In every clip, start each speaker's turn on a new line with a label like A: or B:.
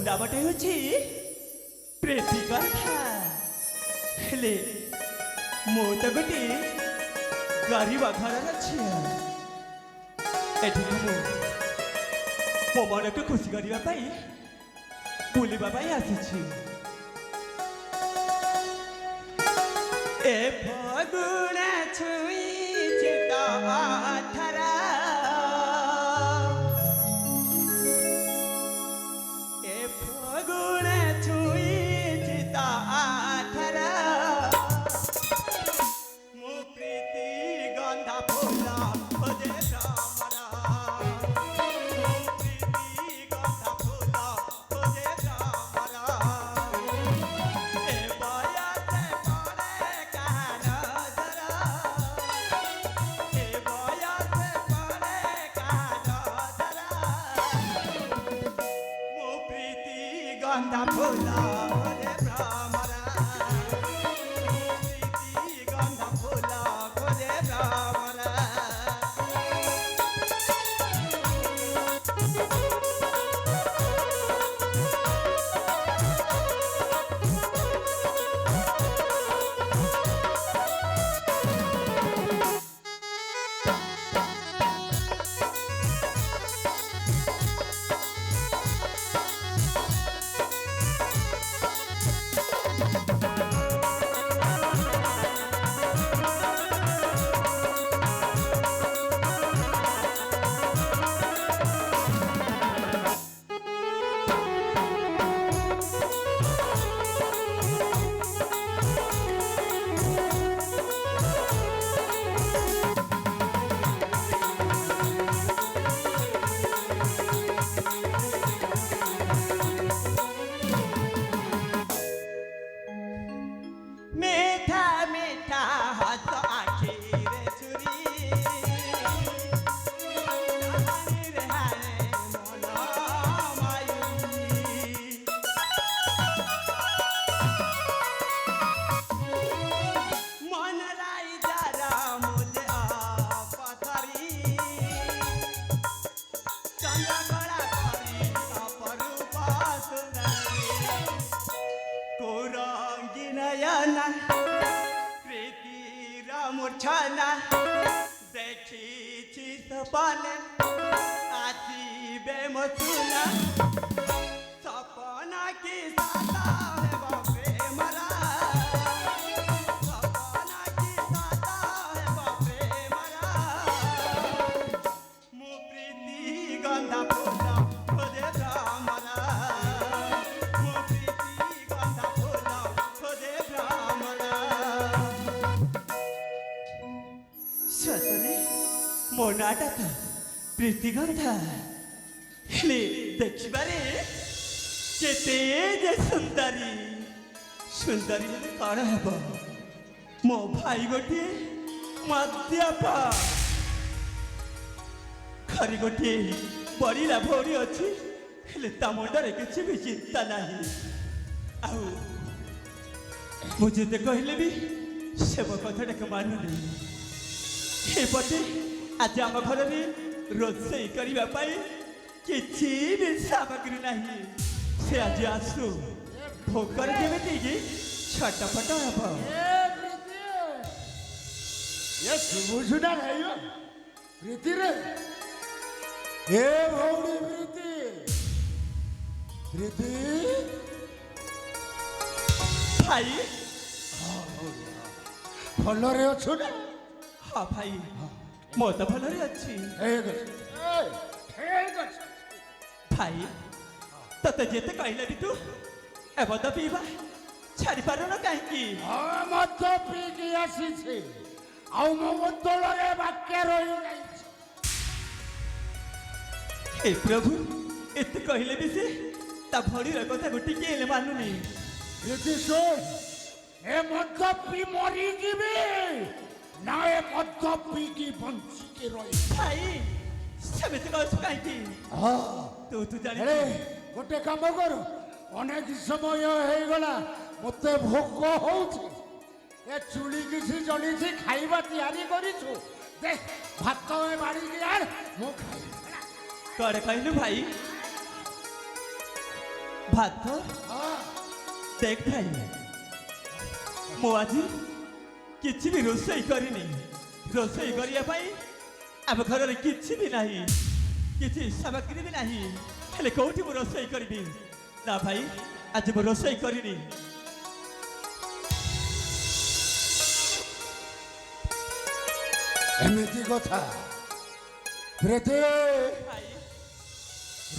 A: নামটা হচ্ছে প্রেতি কথা ହେଲେ ମୁଁ ତ ଗୋଟେ ଗରିବ ଘରର ଝିଅ। ଏଠିକି ମୁଁ ମୋ ମନକୁ ଖୁସି କରିବା ପାଇଁ ବୁଲିବା ପାଇଁ ଆସିଛି। ଏ ଫଗୁଣ ଛୁଇଁଛି ତ ଅଥରା, ଏ ଫଗୁଣ ଛୁଇଁଛି ତ ଅଥରା, ମୁଁ ପ୍ରୀତି ଗନ୍ଧା ଫୁଲ ଖୋଜେ ଭ୍ରମରା, ମୁଁ ପ୍ରୀତି ଗନ୍ଧା ଫୁଲ ଖୋଜେ ଭ୍ରମରା। ଏ ବୟସେ ପଡ଼େ କାହା ନଜର, ଏ ବୟସେ ପଡ଼େ କାହା ନଜର, ମୁଁ ପ୍ରୀତି ଗନ୍ଧା ଫୁଲ ଖୋଜେ ଭ୍ରମରା, ମୁଁ ପ୍ରୀତି ଗନ୍ଧା ଫୁଲ ଖୋଜେ ଭ୍ରମରା। मीठा मीठा हंस आखिर छुरी, रे हारे मन मायूरी, मन लाई जरा मुझे पथरी, चंद्रकला करी अपरूप सुंदरी, कोरंगी नयना प्रीतिर मूर्छना, देखिछि सपने आसिबे मो सुना, सपना की साता हेब प्रेमरा, सपना की साता हेब प्रेमरा, मु प्रीति गंधा फूल खोजे भ्रमरा, मु प्रीति गंधा फूल खोजे भ्रमरा। सतरे ମୋ ନାଁଟା ତ ପ୍ରୀତି ଗନ୍ଧା, ହେଲେ ଦେଖିବାରେ କେତେ ଯେ ସୁନ୍ଦରୀ। ସୁନ୍ଦରୀ ହେଲେ କ'ଣ ହେବ, ମୋ ଭାଇ ଗୋଟିଏ ମଦ୍ୟପ, ଘରେ ଗୋଟିଏ ବଢ଼ିଲା ଭଉଣୀ ଅଛି, ହେଲେ ତା ମୁଣ୍ଡରେ କିଛି ବି ଚିନ୍ତା ନାହିଁ। ଆଉ ମୁଁ ଯେତେ କହିଲେ ବି ସେ ମୋ କଥାଟାକୁ ମାନୁନି। ଏପଟେ ଆଜି ଆମ ଘରରେ ରୋଷେଇ କରିବା ପାଇଁ କିଛି ବି ସାମଗ୍ରୀ ନାହିଁ। ସେ ଆଜି ଆସୁ, ଭୋକରେ ଯେମିତିକି ଛଟପଟ ହେବ।
B: ये सुबुझुना खाइयो प्रीति रे, ए भौणी प्रीति, प्रीति
A: ଭାଇ,
B: भलरे अछु ना?
A: ହଁ ଭାଇ, ମୁଁ ତ ଭଲରେ ଅଛି।
B: ठीक अछि
A: ଭାଇ, ତତେ ଯେତେ କହିଲେ ବି ତୁ ଏ ମଦ ପିଇବା ଛାଡ଼ି ପାରୁନ କାହିଁକି?
B: मत पीकी आसीछि आउ मो बदलरे बाक्य रहि जाइछि।
A: हे प्रभु, ଏତେ କହିଲେ ବି ସେ ତା ଭଉଣୀର କଥାକୁ ଟିକେ ହେଲେ ମାନୁନି।
B: प्रीति सुन, ए मत पी मरी जिबे ना, ए मत पीकी बंची के रहि।
A: ଭାଇ, ସେମିତି କହୁଛୁ କାହିଁକି?
B: हां
A: ତୁ ଜାଣି
B: अरे गोटे काम कर, अनेक समय ହେଇଗଲା मते भोक होउछि, ए चुली किसी जड़ी खाइबा तैयारी करिछु, दे भात में बाड़ी के यार मो खाइ।
A: कड़े कहलु भाई, ଭାତ ଦେଖ ଭାଇ ମୁଁ ଆଜି କିଛି ବି ରୋଷେଇ କରିନି ରୋଷେଇ କରିବା ପାଇଁ ଆମ ଘରରେ କିଛି ବି ନାହିଁ କିଛି ସାମଗ୍ରୀ ବି ନାହିଁ ହେଲେ କୋଉଠି ମୁଁ ରୋଷେଇ କରିବି ନା ଭାଇ ଆଜି ମୁଁ ରୋଷେଇ କରିନି
B: ଏମିତି କଥା ପ୍ରୀତି
A: ଭାଇ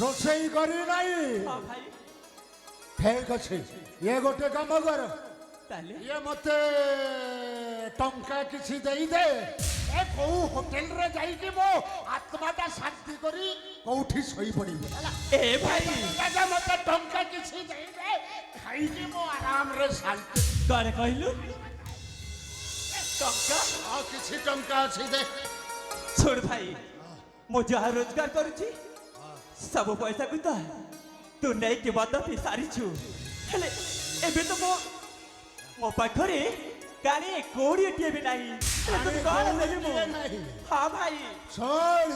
B: ରୋଷେଇ କରି ନାହିଁ
A: ହଁ ଭାଇ
B: ଠିକ ଅଛି ଇଏ ଗୋଟେ କାମ କର
A: ତାହେଲେ
B: ଇଏ ମତେ ଟଙ୍କା କିଛି ଦେଇଦେ ଏ କୋଉ ହୋଟେଲରେ ଯାଇକି ମୋ ଆତ୍ମାଟା ଶାନ୍ତି କରି କୋଉଠି ଶୋଇପଡ଼ିବି ହେଲା
A: ଏ ଭାଇ
B: ଯେ ମତେ ଟଙ୍କା କିଛି ଦେଇଦେ ଖାଇକି ମୁଁ ଆରାମରେ ଶାନ୍ତି
A: କଣ କହିଲୁ ଟଙ୍କା
B: ଆଉ କିଛି ଟଙ୍କା ଅଛି ଦେ
A: छोड़ भाई ମୁଁ ଯାହା ରୋଜଗାର କରୁଛି ସବୁ ପଇସାକୁ ତ ତୁ ନେଇକି ବଦପି ସାରିଛୁ ହେଲେ ଏବେ ତ ମୋ ପାଖରେ କାଣି 20ଟିଏ ବି ନାହିଁ ହେଲେ ତୁ କଣ ଦେବି ମୁଁ ହଁ ଭାଇ
B: ଶୁଣ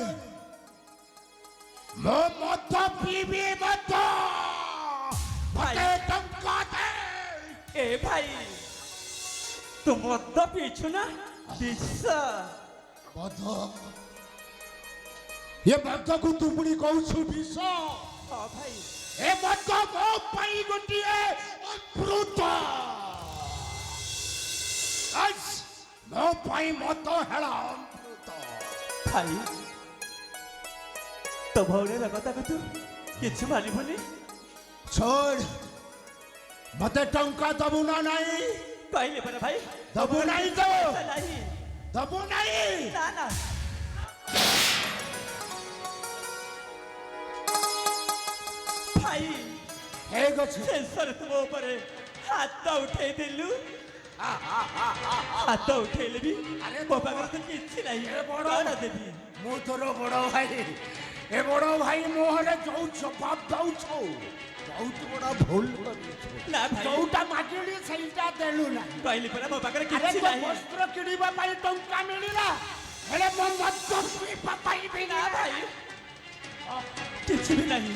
B: ମୋ ମଦ ପିଇବି ମଦ ମତେ ଟଙ୍କା ଦେ
A: ଏ ଭାଇ ତୁ ମଦ ପିଇଛୁ ନା ବିଷ
B: ମଦ ଏ ମଦକୁ ତୁ ପୁଣି କହୁଛୁ ବିଷ
A: ହଁ ଭାଇ
B: ଏ ମଦ ମୋ ପାଇଁ ଗୋଟିଏ ଅମୃତ ମୋ ପାଇଁ ମଦ ହେଲା ଅମୃତ
A: ଭାଇ ତୋ ଭଉଣୀର କଥାକୁ ତୁ କିଛି ମାନିବୁନି
B: ଛୋଡ଼ ମତେ ଟଙ୍କା ଦବୁ ନା ନାହିଁ
A: କହିଲେ ପରା ଭାଇ
B: ଦବୁ ନାହିଁ ତ
A: ନାହିଁ
B: ଦବୁ ନାହିଁ
A: ନା ନା ଭାଇ
B: ଠିକ ଅଛି
A: ଶେଷରେ ତୁମ ଉପରେ ହାତ ଉଠେଇ ଦେଲୁ ହାତ ଉଠେଇଲେ ବି ମୋ ପାଖରେ ତ କିଛି ନାହିଁ କଣ ଦେବି
B: ମୁଁ ତୋର ବଡ଼ ଭାଇ ଏ ବଡ଼ ଭାଇ ମୁହଁରେ ଯୋଉ ଜବାବ ଦଉଛୁ ବହୁତ ବଡ଼ ଭୁଲ କରିଛୁ
A: ନା ଭାଇ
B: ଯୋଉଟା ମାଗିଲି ସେଇଟା ଦେଲୁ ନାହିଁ
A: କହିଲି ପରା ମୋ ପାଖରେ
B: ଆରେ
A: କିଛି
B: ତ
A: ନାହିଁ
B: ବସ୍ତ୍ର କିଣିବା ପାଇଁ ଟଙ୍କା ମିଳିଲା ହେଲେ ମୋ ମଦ ପିଇବା ପାଇଁ ବି
A: ନା ଭାଇ କିଛି ବି ନାହିଁ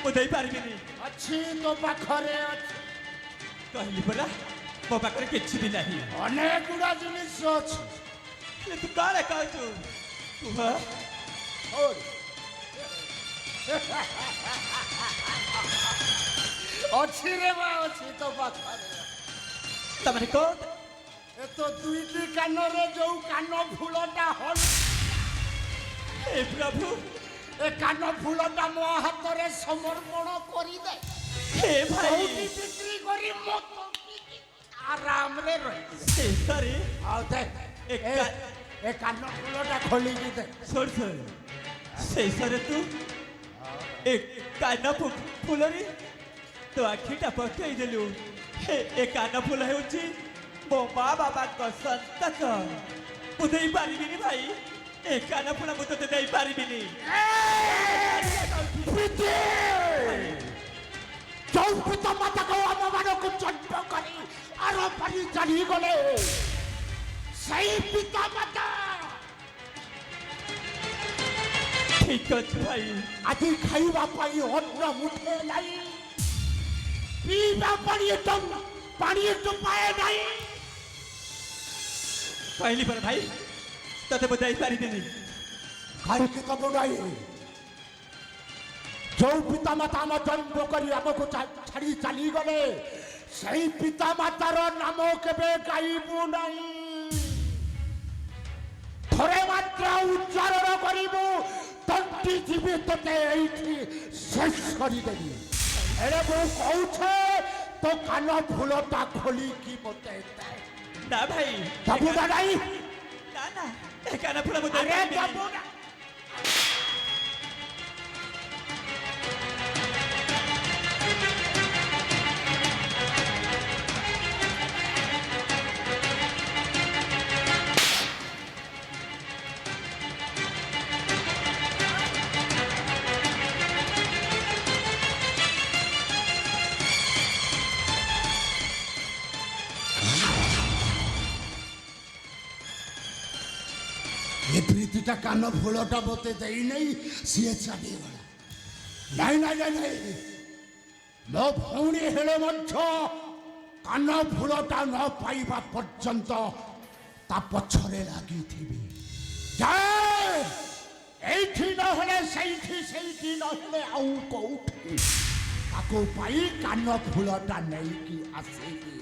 A: ମୁଁ ଦେଇପାରିବିନି
B: ଅଛି ତୋ ପାଖରେ ଅଛି
A: କହିଲି ପରା ମୋ ପାଖରେ କିଛି ବି ନାହିଁ
B: ଅନେକ ଗୁଡ଼ା ଜିନିଷ ଅଛି
A: ହେଲେ ତୁ କଣ କହୁଛୁ କୁହ
B: ଅଛି ରେ ବା ଅଛି ତୋ ପାଖରେ
A: ତମେ କଣ
B: ଏ ତ ଦୁଇଟି କାନରେ ଯୋଉ କାନ ଫୁଲଟା ହଲ
A: ହେ ପ୍ରଭୁ
B: ଏ କାନ ଫୁଲଟା ମୋ ହାତରେ ସମର୍ପଣ କରିଦେ
A: ହେ ଭାଇ
B: କୋଉଠି ବିକ୍ରି କରି ମଦ ପିଇକି ଆରାମରେ ରହିବି
A: ଶେଷରେ
B: ଆଉ ଦେ
A: ଏ
B: ଏ କାନ ଫୁଲଟା ଖୋଲିକି ଦେ
A: ଶୁଣ ଶୁଣ ଶେଷରେ ତୁ ଏ କାନ ଫୁଲରେ ତୋ ଆଖିଟା ପକେଇ ଦେଲୁ ଏ କାନ ଫୁଲ ହେଉଛି ମୋ ମା ବାବାଙ୍କ ସନ୍ତାନ ମୁଁ ଦେଇପାରିବିନି ଭାଇ ଏ କାନ ଫୁଲ ମୁଁ ତୋତେ ଦେଇପାରିବିନି
B: ଯୋଉ ପିତା ମାତାକୁ ଆମମାନଙ୍କୁ ଜନ୍ମ କରି ଆର ପାରି ଚାଲିଗଲେ ସେଇ ପିତା ମାତା
A: ଠିକ ଅଛି ଭାଇ
B: ଆଜି ଖାଇବା ପାଇଁ ଅନ୍ନ ମୁଠେ ନାହିଁ ପିଇବା ପାଣି ଟୋପାଏ ନାହିଁ
A: କହିଲି ପରା ଭାଇ ତତେ ମୁଁ ଦେଇପାରିବିନି
B: କାହିଁକି ତମ ନାହିଁ ଯୋଉ ପିତା ମାତା ଆମ ଜନ୍ମ କରି ଆମକୁ ଛାଡ଼ି ଚାଲିଗଲେ ସେଇ ପିତା ମାତାର ନାମ କେବେ ଗାଇବୁ ନାହିଁ ଥରେ ମାତ୍ର ଉଚ୍ଚାରଣ କରିବୁ ତଣ୍ଟି ଯିବି ତତେ ଏଇଠି ଶେଷ କରିଦେବି ହେଲେ ମୁଁ କହୁଛେ ତୋ କାନ ଫୁଲଟା ଖୋଲିକି ମତେ
A: ନା ଭାଇ
B: ଦବୁ ନା ନାହିଁ
A: ନା ନା ଏ କାନ ଫୁଲ ମୁଁ
B: ଆରେ
A: ଦେଇପାରିବିନି
B: ଦବୁ ନା ଏ ପ୍ରୀତିଟା କାନ ଫୁଲଟା ମତେ ଦେଇନେଇ ସିଏ ଚାଲିଗଲା ନାଇଁ ନାଇଁ ନାଇଁ ନାଇଁ ମୋ ଭଉଣୀ ହେଲେ ମଧ୍ୟ କାନ ଫୁଲଟା ନ ପାଇବା ପର୍ଯ୍ୟନ୍ତ ତା ପଛରେ ଲାଗିଥିବି। ଯାଏ ଏଇଠି ନହେଲେ ସେଇଠି, ସେଇଠି ନହେଲେ ଆଉ କୋଉଠି ତାକୁ ପାଇ କାନ ଫୁଲଟା ନେଇକି ଆସିବି।